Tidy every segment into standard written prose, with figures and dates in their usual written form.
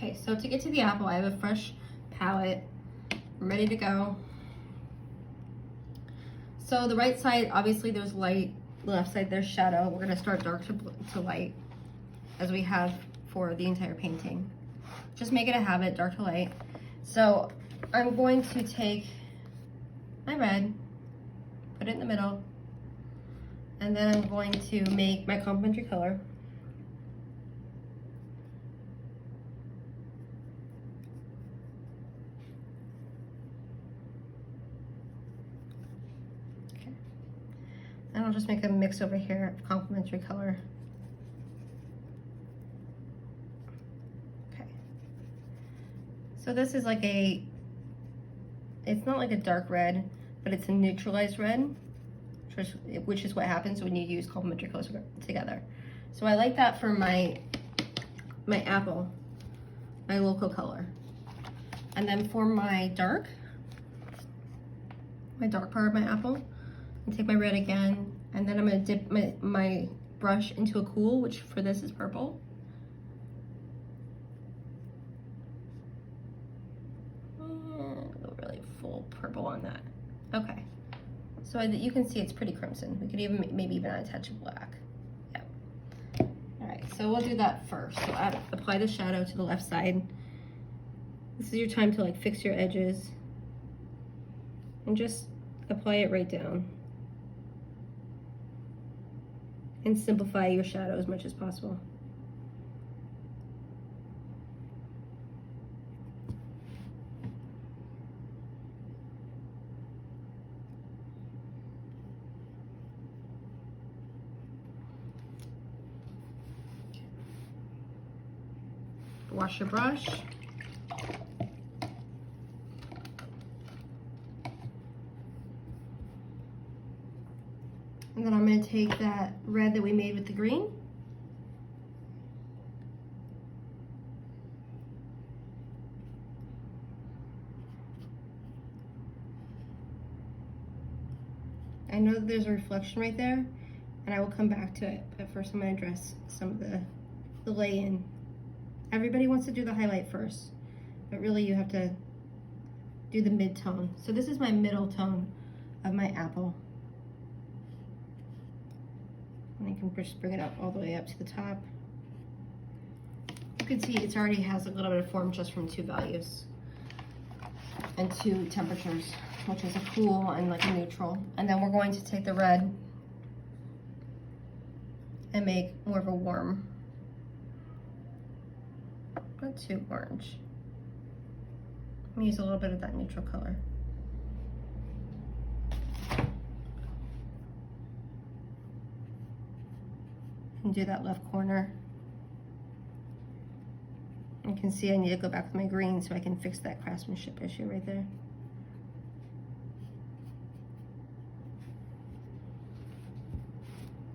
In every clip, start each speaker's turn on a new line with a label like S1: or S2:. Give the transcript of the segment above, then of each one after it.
S1: Okay, so to get to the apple, I have a fresh palette. I'm ready to go. So the right side, obviously there's light. The left side, there's shadow. We're gonna start dark to light, as we have for the entire painting. Just make it a habit, dark to light. So I'm going to take my red, put it in the middle, and then I'm going to make my complementary color. Okay. And I'll just make a mix over here of complementary color. Okay. So this is like it's not like a dark red, but it's a neutralized red, which is what happens when you use complementary colors together. So I like that for my apple, my local color. And then for my dark part of my apple, I take my red again, and then I'm gonna dip my brush into a cool, which for this is purple. And go really full purple on that. Okay. So you can see it's pretty crimson. We could even maybe even add a touch of black. Yeah. All right, so we'll do that first. So apply the shadow to the left side. This is your time to like fix your edges and just apply it right down. And simplify your shadow as much as possible. Wash your brush. And then I'm going to take that red that we made with the green. I know that there's a reflection right there, and I will come back to it, but first I'm going to address some of the lay-in. Everybody wants to do the highlight first, but really you have to do the mid-tone. So this is my middle tone of my apple. And I can just bring it up all the way up to the top. You can see it already has a little bit of form just from 2 values and 2 temperatures, which is a cool and like a neutral. And then we're going to take the red and make more of a warm, not too orange. I'm gonna use a little bit of that neutral color. And do that left corner. You can see I need to go back with my green so I can fix that craftsmanship issue right there.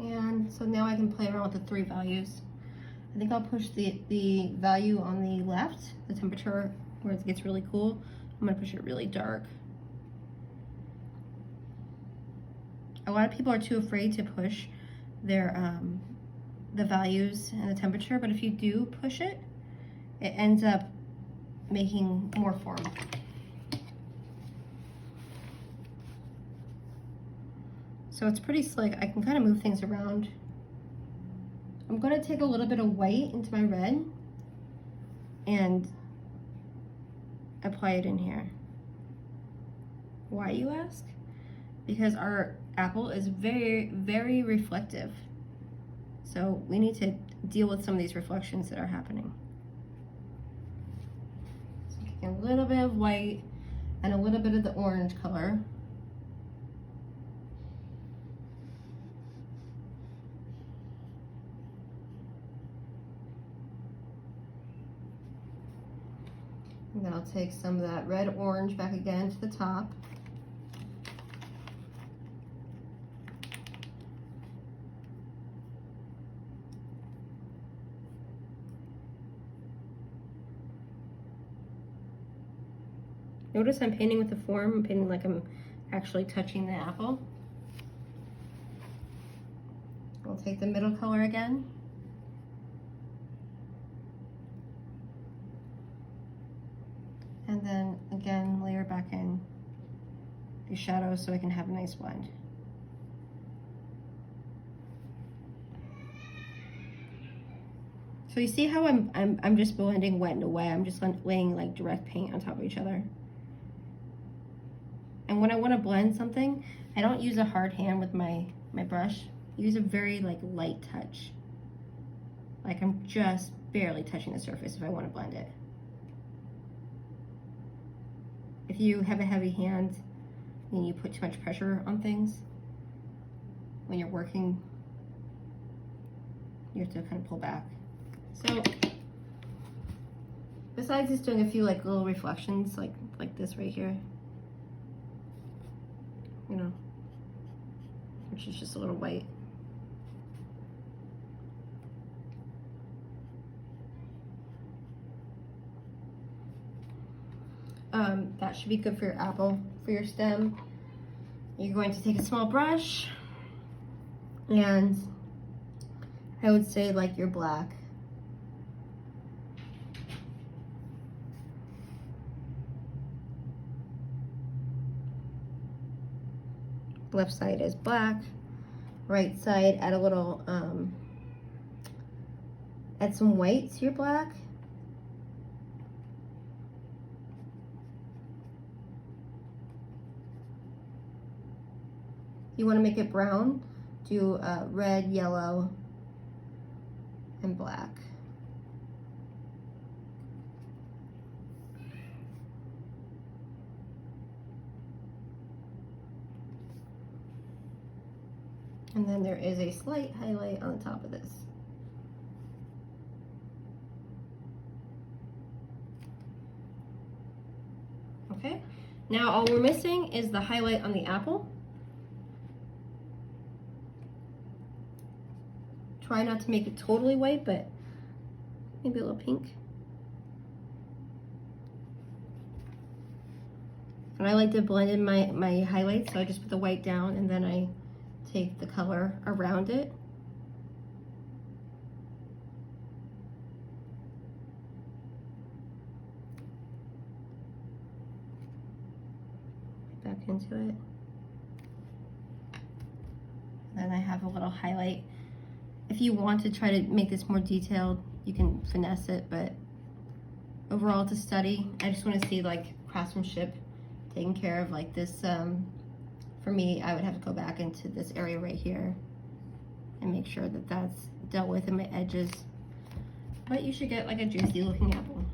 S1: And so now I can play around with the 3 values. I think I'll push the value on the left, the temperature where it gets really cool. I'm gonna push it really dark. A lot of people are too afraid to push their the values and the temperature, but if you do push it, it ends up making more form. So it's pretty slick. I can kind of move things around. I'm gonna take a little bit of white into my red and apply it in here. Why, you ask? Because our apple is very, very reflective. So we need to deal with some of these reflections that are happening. So taking a little bit of white and a little bit of the orange color. And then I'll take some of that red orange back again to the top. Notice I'm painting with the form. I'm painting like I'm actually touching the apple. I'll take the middle color again. these shadows so I can have a nice blend. So you see how I'm just blending wet and away. I'm just laying like direct paint on top of each other. And when I want to blend something, I don't use a hard hand with my brush. I use a very like light touch. Like I'm just barely touching the surface if I want to blend it. If you have a heavy hand and you put too much pressure on things, when you're working, you have to kind of pull back. So, besides just doing a few like little reflections, like this right here, you know, which is just a little white. That should be good for your apple, for your stem. You're going to take a small brush, and I would say like your black. Left side is black, right side add a little, add some white to your black. You want to make it brown, do red, yellow, and black. And then there is a slight highlight on the top of this. Okay, now all we're missing is the highlight on the apple. Try not to make it totally white, but maybe a little pink. And I like to blend in my highlights, so I just put the white down and then I take the color around it. Back into it. Then I have a little highlight. If you want to try to make this more detailed, you can finesse it, but overall it's a study. I just want to see like craftsmanship taken care of, like this. For me, I would have to go back into this area right here and make sure that that's dealt with in my edges. But you should get like a juicy looking apple.